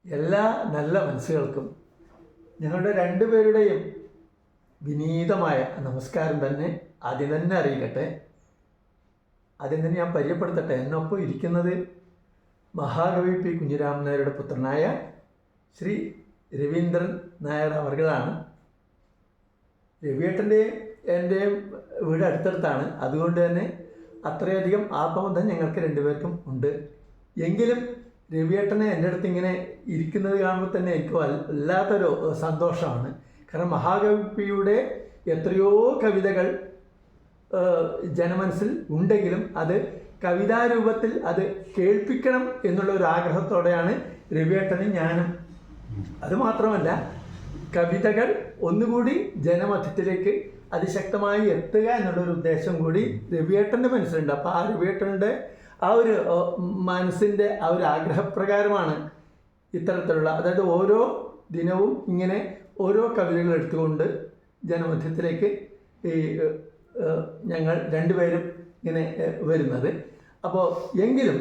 എല്ലാ നല്ല മനസ്സുകൾക്കും ഞങ്ങളുടെ രണ്ടുപേരുടെയും വിനീതമായ നമസ്കാരം തന്നെ ആദ്യം തന്നെ അറിയിക്കട്ടെ. ആദ്യം തന്നെ ഞാൻ പരിചയപ്പെടുത്തട്ടെ. എന്നൊപ്പം ഇരിക്കുന്നത് മഹാകവി പി കുഞ്ഞിരാമൻ നായരുടെ പുത്രനായ ശ്രീ രവീന്ദ്രൻ നായർ അവർകളാണ്. രവിയേട്ടൻ്റെയും എൻ്റെയും വീട് അടുത്തടുത്താണ്. അതുകൊണ്ട് തന്നെ അത്രയധികം ആത്മബന്ധം ഞങ്ങൾക്ക് രണ്ടുപേർക്കും ഉണ്ട്. എങ്കിലും രവിയേട്ടനെ എൻ്റെ അടുത്ത് ഇങ്ങനെ ഇരിക്കുന്നത് കാണുമ്പോൾ തന്നെ എനിക്ക് വല്ലാത്തൊരു സന്തോഷമാണ്. കാരണം മഹാകവിയുടെ എത്രയോ കവിതകൾ ജനമനസ്സിൽ ഉണ്ടെങ്കിലും അത് കവിതാരൂപത്തിൽ അത് കേൾപ്പിക്കണം എന്നുള്ള ഒരു ആഗ്രഹത്തോടെയാണ് രവിയേട്ടനും ഞാനും. അതുമാത്രമല്ല, കവിതകൾ ഒന്നുകൂടി ജനമധ്യത്തിലേക്ക് അതിശക്തമായി എത്തുക എന്നുള്ളൊരു ഉദ്ദേശം കൂടി രവിയേട്ടൻ്റെ മനസ്സിലുണ്ട്. അപ്പോൾ ആ രവിയേട്ടൻ്റെ ആ ഒരു മനസ്സിൻ്റെ ആ ഒരു ആഗ്രഹപ്രകാരമാണ് ഇത്തരത്തിലുള്ള, അതായത് ഓരോ ദിനവും ഇങ്ങനെ ഓരോ കവിതകൾ എടുത്തുകൊണ്ട് ജനമധ്യത്തിലേക്ക് ഈ ഞങ്ങൾ രണ്ടുപേരും ഇങ്ങനെ വരുന്നത്. അപ്പോൾ എങ്കിലും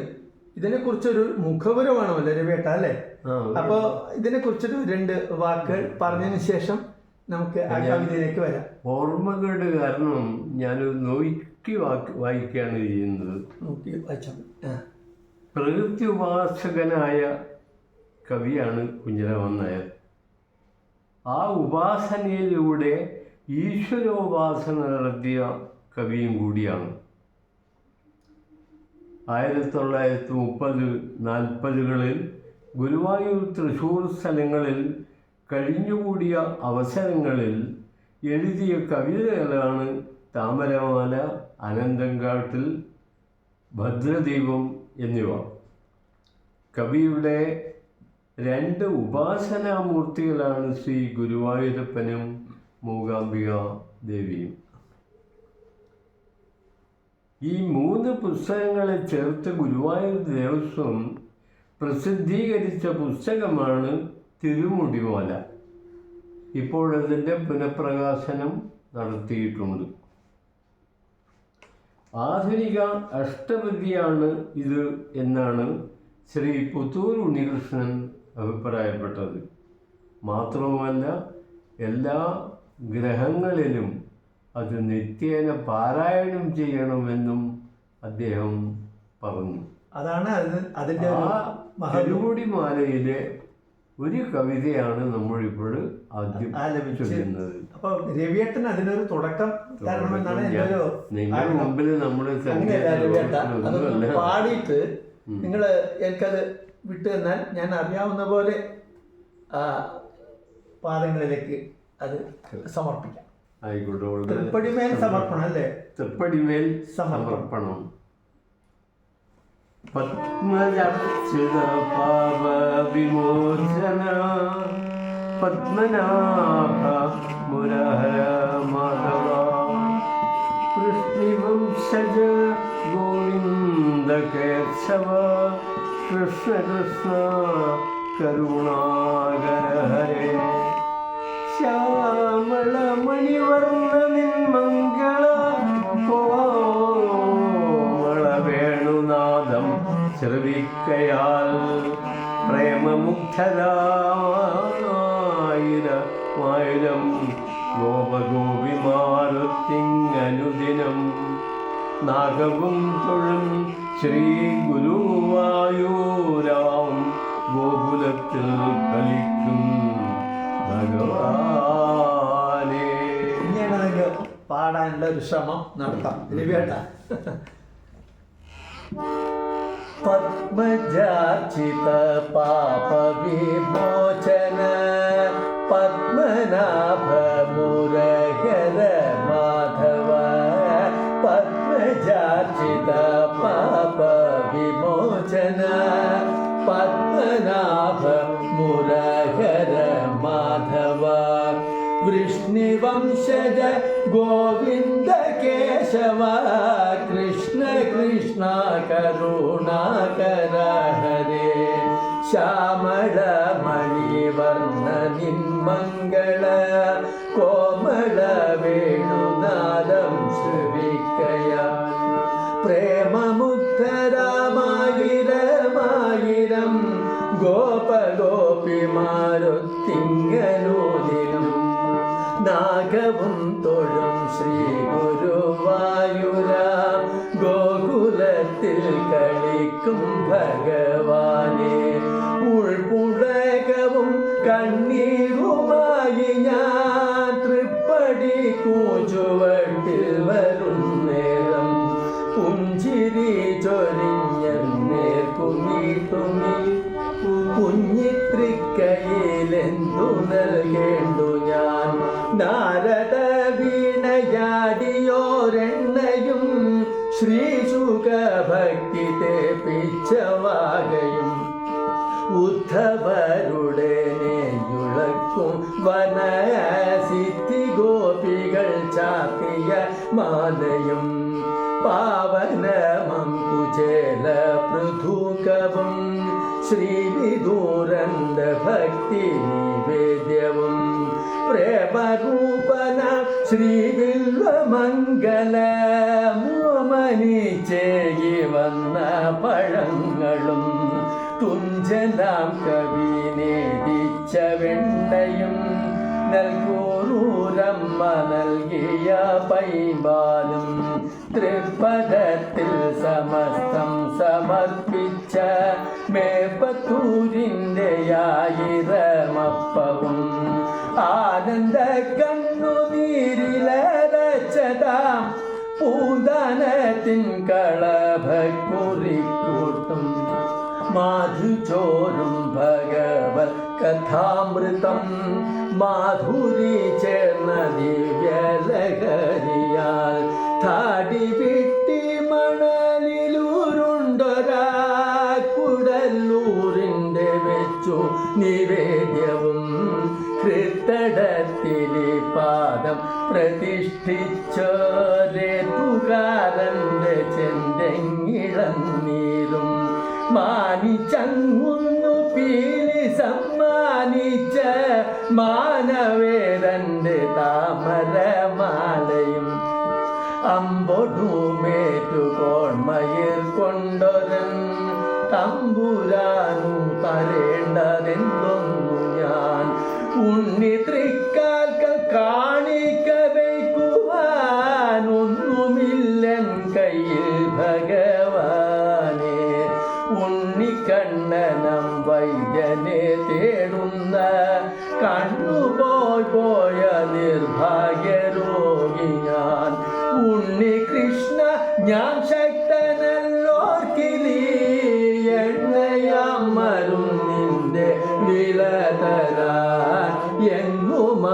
ഇതിനെക്കുറിച്ചൊരു മുഖവുര വേണമല്ലോ രവിയേട്ട, അല്ലേ? അപ്പോൾ ഇതിനെക്കുറിച്ചൊരു 2 വാക്കുകൾ പറഞ്ഞതിന് ശേഷം നമുക്ക് ആ കവിതയിലേക്ക് വരാം. ഓർമ്മകളുടെ കാരണം ഞാനൊരു നോക്കി വായിക്കുകയാണ് ചെയ്യുന്നത്. നോക്കി വായിച്ചാൽ പ്രകൃതി ഉപാസകനായ കവിയാണ് കുഞ്ഞിരാമൻ നായർ. ആ ഉപാസനയിലൂടെ ഈശ്വരോപാസന നടത്തിയ കവിയും കൂടിയാണ്. 1930-40കളിൽ ഗുരുവായൂർ, തൃശ്ശൂർ സ്ഥലങ്ങളിൽ കഴിഞ്ഞുകൂടിയ അവസരങ്ങളിൽ എഴുതിയ കവിതകളാണ് താമരമാല, അനന്തങ്കാട്ടിൽ, ഭദ്രദീപം എന്നിവ. കവിയുടെ 2 ഉപാസനാമൂർത്തികളാണ് ശ്രീ ഗുരുവായൂരപ്പനും മൂകാംബിക ദേവിയും. ഈ 3 പുസ്തകങ്ങളെ ചേർത്ത് ഗുരുവായൂർ ദേവസ്വം പ്രസിദ്ധീകരിച്ച പുസ്തകമാണ് തിരുമുടിമാല. ഇപ്പോഴതിൻ്റെ പുനഃപ്രകാശനം നടത്തിയിട്ടുണ്ട്. ആധുനിക അഷ്ടപദിയാണ് ഇത് എന്നാണ് ശ്രീ പുത്തൂർ ഉണ്ണികൃഷ്ണൻ അഭിപ്രായപ്പെട്ടത്. മാത്രവുമല്ല, എല്ലാ ഗ്രഹങ്ങളിലും അത് നിത്യേന പാരായണം ചെയ്യണമെന്നും അദ്ദേഹം പറഞ്ഞു. അതാണ് അതിൻ്റെ തിരുമുടിമാലയിലെ ഒരു കവിതയാണ് നമ്മളിപ്പോൾ ആദ്യം ആലപിച്ചിരുന്നത്. അപ്പൊ രവിയേട്ടൻ അതിനൊരു തുടക്കം തരണമെന്നാണ് എൻ്റെ ഒരു മുമ്പിൽ നമ്മൾ പാടിയിട്ട് നിങ്ങൾ എനിക്കത് വിട്ടു തന്നാൽ ഞാൻ അറിയാവുന്ന പോലെ പാദങ്ങളിലേക്ക് അത് സമർപ്പിക്കാം. ആയിക്കോട്ടെ. തൃപ്പടിമേൽ സമർപ്പണം, അല്ലേ? തൃപ്പടിമേൽ സമർപ്പണം. പത്മജർച്ചിത പാപ വിമോചന പത്മനാഭ മുരഹര മാധവ കൃഷ്ണിവംശജ ഗോവിന്ദ കേശവ കൃഷ്ണ കൃഷ്ണ കരുണാകര ഹരേ ശ്യാമള മണിവർണ്ണ നിന്മംഗള കോമള വേണുനാദം ശ്രവിക്കയാൽ പ്രേമമുഗ്ധരായിരം ഗോപഗോപിമാരുത്തിങ്ങനുദിനം നാഗവും തൊഴും ശ്രീ ഗുരുവായൂരാം ഗോകുലത്തിൽ കളിക്കും ഭഗവാനേ. ഇങ്ങനെ നിങ്ങൾക്ക് പാടാനുള്ള ഒരു ശ്രമം നടത്താം രവിയേട്ട. പത്മജാർച്ചിത പാപ വിമോചന പത്മനാഭ മുരഹര മാധവ പത്മജാർച്ചിത പാപ വിമോചന പത്മനാഭ മുരഹര മാധവ വൃഷ്ണിവംശജ ഗോവിന്ദ കേശവ കൃഷ്ണ കൃഷ്ണ കരുണാകര ഹരേ ശ്യാമള മണിവർണ്ണ നിന്മംഗള കോമള വേണുനാദം ശ്രവിക്കയാൽ പ്രേമമുഗ്ധരാമായിരമായിരം ഗോപഗോപ ഗോപിമാരൊത്തിങ്ങനൂതിനും നാഗവും തൊഴും ശ്രീ ഗുരുവായൂര ഗോകുലത്തിൽ കളിക്കും ഭഗവാനെ ഉൾപുളകവും കണ്ണീരുമായി ഞാൻ തൃപ്പടി കൂച്ചുവട്ടിൽ വരും നേരം പുഞ്ചിരി ചൊരിഞ്ഞേർ കുങ്ങി തുങ്ങി കുഞ്ഞിത്രിക്കയിലെന്തു നൽകേണ്ടു ഞാൻ നാരദ വീണയാടിയോരെണ്ണയും ശ്രീശുക ഭക്തി തേപ്പിച്ചവാകയും ഉദ്ധവരുടെ നെയ്യുളക്കും വനസിദ്ധി ഗോപികൾ ചാത്തിയ മാലയും പാവനമം കുചേല പൃഥുകവും ശ്രീവിദൂരന്ത ഭക്തി നിവേദ്യവും പ്രേമരൂപന ശ്രീവില്വമംഗല മോമനി ചെയ്യി വന്ന പഴങ്ങളും തുഞ്ചനാം കവി നേദിച്ച വെണ്ണയും നൽകൂരമ്മ നൽകിയ പൈമ്പാലും തൃപ്പദത്തിൽ സമസ്തം സമർപ്പിച്ച മേപ്പത്തൂരിൻ്റെ ആയിരമപ്പവും ആനന്ദ കണ്ണുനീരിലരച്ചതാം പൂന്താനത്തിൻ കളഭക്കുറിക്കൂട്ടും മാധുചോരും ഭഗവത് കഥാമൃതം മാധുരി ചേർന്ന ദിവ്യലഹരിയാൽ താടി വിട്ടി മണലിലൂരുണ്ടൊരാ കുടലൂരിൻ്റെ വെച്ചു നിവേദ്യവും ഹൃത്തടത്തിലെ പാദം പ്രതിഷ്ഠിച്ചോരേതുകാരൻ്റെ ചെന്തെങ്ങിളന്നീരും മാനിച്ചങ്ങുന്നു പീലി സമ്മാനിച്ച മാനവേദന്റെ താമരമാലയും അമ്പൊടുമേറ്റുകോൺമയിൽ കൊണ്ടൊരൻ തമ്പുരാനു തരേണ്ടതെന്തൊന്നു ഞാൻ ഉണ്ണി തൃക്കാൽക്കൽ കാണിക്ക വയ്ക്കുവാനൊന്നുമില്ലൻ കയ്യിൽ ഭഗവാനെ ഉണ്ണിക്കണ്ണനം വൈദ്യനെ തേടുന്ന കണ്ണുപോയി പോയ നിർഭാഗ്യരോഗി ഞാൻ ഉണ്ണി കൃഷ്ണ ഞാൻ ശക്തനല്ലോർക്കിലീ എണ്ണയാം മരുന്നിൻ്റെ വില തരാൻ എങ്ങുമാളല്ലടിയൻ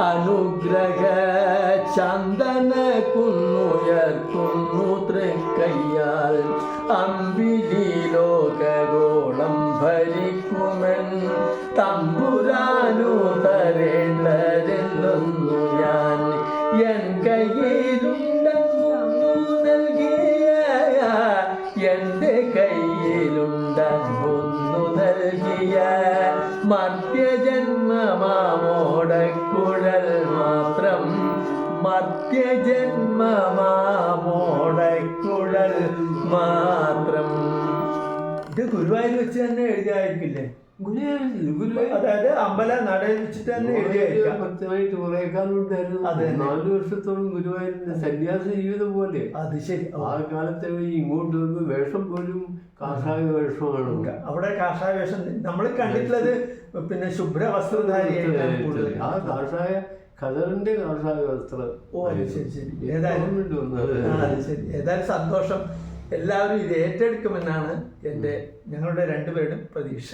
അനുഗ്രഹ ചന്ദന കുന്നുയർക്കുന്നു തൃക്കയ്യാൽ അമ്പിലി ലോകഗോളം ഭരിക്കുമെൻ തമ്പുരാനു തരേണ്ടതെന്നു ഞാൻ എൻ കയ്യിലുണ്ടെന്നു നൽകിയ എൻ്റെ കയ്യിലുണ്ടെന്നു നൽകിയ മർത്യജന്മമാമോടക്കുഴൽ മാത്രം മർത്യജന്മമാമോടക്കുഴൽ മാത്രം. ഇത് ഗുരുവായൂർ വെച്ച് തന്നെ എഴുതിയായിരിക്കില്ലേ? അതായത് അമ്പല നടയിൽ വെച്ചിട്ട് തന്നെ എഴുതിയായിരിക്കാം. ഭക്തമായിട്ട് കുറെ കാലം ഉണ്ടായിരുന്നു. 4 വർഷത്തോളം ഗുരുവായൂരിന്റെ സന്യാസ ജീവിതം പോലെ. അത് ശരി. ആ കാലത്തെ ഇങ്ങോട്ട് വന്ന് വേഷം പോലും കാഷായ വേഷമാണ്. അവിടെ കാഷായ വേഷം നമ്മൾ കണ്ടിട്ടുള്ളത് പിന്നെ ശുഭ്ര വസ്ത്രധാരിയായിട്ടാണ് കൂടുതൽ. ആ കാഷായ ഖദറിന്റെ കാഷായ വസ്ത്രം. ഓ ശരി ശരി. ഏതായാലും സന്തോഷം. എല്ലാവരും ഇത് ഏറ്റെടുക്കുമെന്നാണ് ഞങ്ങളുടെ രണ്ടുപേരുടെയും പ്രതീക്ഷ.